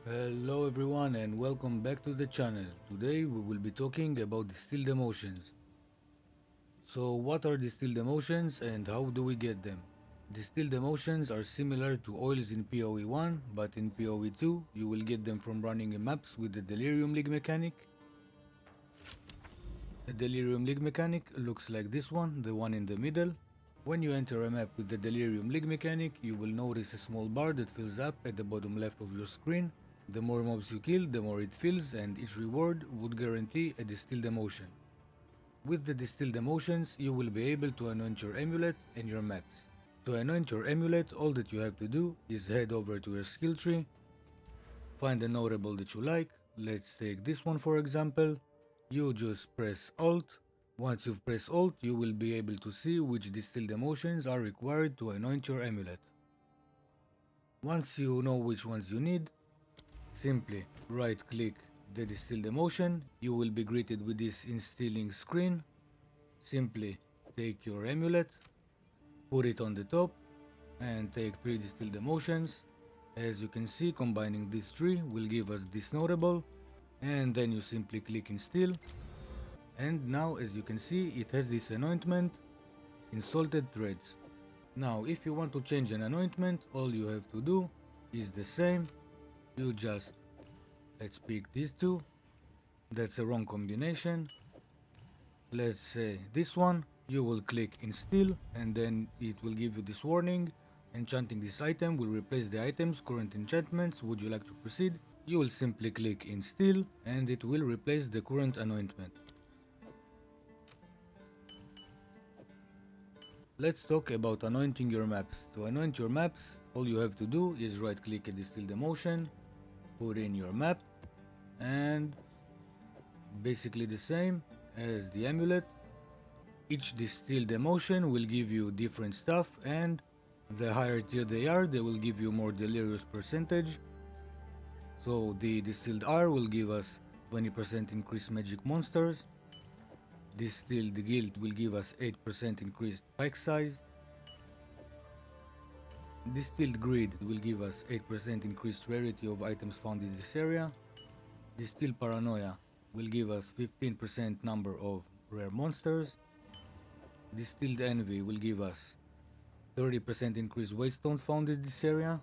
Hello everyone and welcome back to the channel. Today we will be talking about distilled emotions. So what are distilled emotions and how do we get them? Distilled emotions are similar to oils in PoE 1, but in PoE 2 you will get them from running maps with the Delirium League mechanic. The Delirium League mechanic looks like this one, the one in the middle. When you enter a map with the Delirium League mechanic, you will notice a small bar that fills up at the bottom left of your screen. The more mobs you kill, the more it fills, and each reward would guarantee a distilled emotion. With the distilled emotions, you will be able to anoint your amulet and your maps. To anoint your amulet, all that you have to do is head over to your skill tree, find a notable that you like. Let's take this one for example. You just press Alt. Once you've pressed Alt, you will be able to see which distilled emotions are required to anoint your amulet. Once you know which ones you need, simply right click the distilled emotion. You will be greeted with this instilling screen. Simply take your amulet, put it on the top, and take 3 distilled emotions. As you can see, combining these 3 will give us this notable, and then you simply click instill. And now, as you can see, it has this anointment in salted threads. Now if you want to change an anointment, all you have to do is the same. You just, let's pick these 2. That's a wrong combination. Let's say this one. You will click instill and then it will give you this warning. Enchanting this item will replace the item's current enchantments. Would you like to proceed? You will simply click instill and it will replace the current anointment. Let's talk about anointing your maps. To anoint your maps, all you have to do is right click a distilled emotion, put in your map, and basically the same as the amulet. Each distilled emotion will give you different stuff, and the higher tier they are, they will give you more delirious percentage. So the distilled R will give us 20% increased magic monsters. Distilled guild will give us 8% increased pack size. Distilled greed will give us 8% increased rarity of items found in this area. Distilled paranoia will give us 15% number of rare monsters. Distilled envy will give us 30% increased waystones found in this area.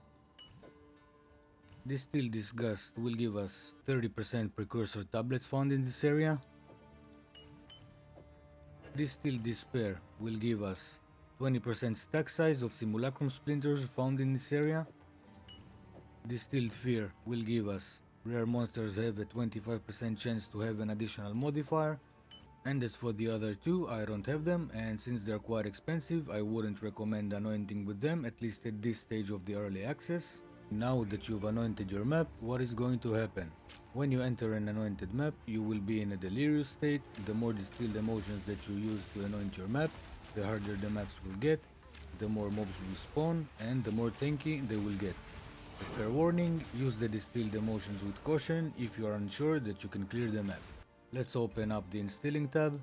Distilled disgust will give us 30% precursor tablets found in this area. Distilled despair will give us 20% stack size of simulacrum splinters found in this area. Distilled fear will give us rare monsters have a 25% chance to have an additional modifier. And as for the other 2, I don't have them, and since they're quite expensive, I wouldn't recommend anointing with them, at least at this stage of the early access. Now that you've anointed your map, what is going to happen? When you enter an anointed map, you will be in a delirious state. The more distilled emotions that you use to anoint your map, the harder the maps will get, the more mobs will spawn, and the more tanky they will get. A fair warning, use the distilled emotions with caution if you are unsure that you can clear the map. Let's open up the instilling tab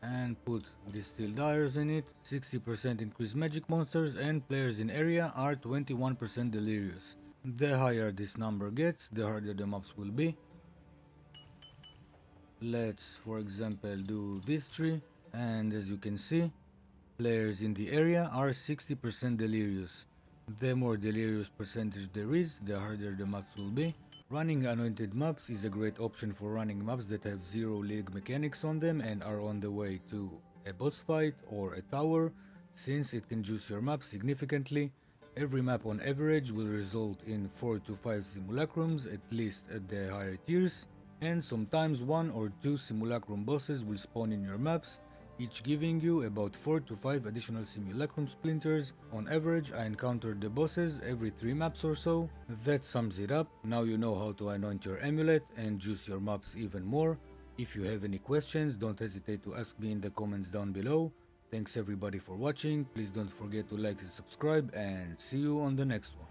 and put distilled dyers in it. 60% increased magic monsters and players in area are 21% delirious. The higher this number gets, the harder the maps will be. Let's for example do this tree, and as you can see, players in the area are 60% delirious. The more delirious percentage there is, the harder the maps will be. Running anointed maps is a great option for running maps that have zero league mechanics on them and are on the way to a boss fight or a tower, since it can juice your map significantly. Every map on average will result in 4 to 5 simulacrums, at least at the higher tiers, and sometimes 1 or 2 simulacrum bosses will spawn in your maps, each giving you about 4 to 5 additional simulacrum splinters. On average, I encountered the bosses every 3 maps or so. That sums it up. Now you know how to anoint your amulet and juice your maps even more. If you have any questions, don't hesitate to ask me in the comments down below. Thanks everybody for watching. Please don't forget to like and subscribe, and see you on the next one.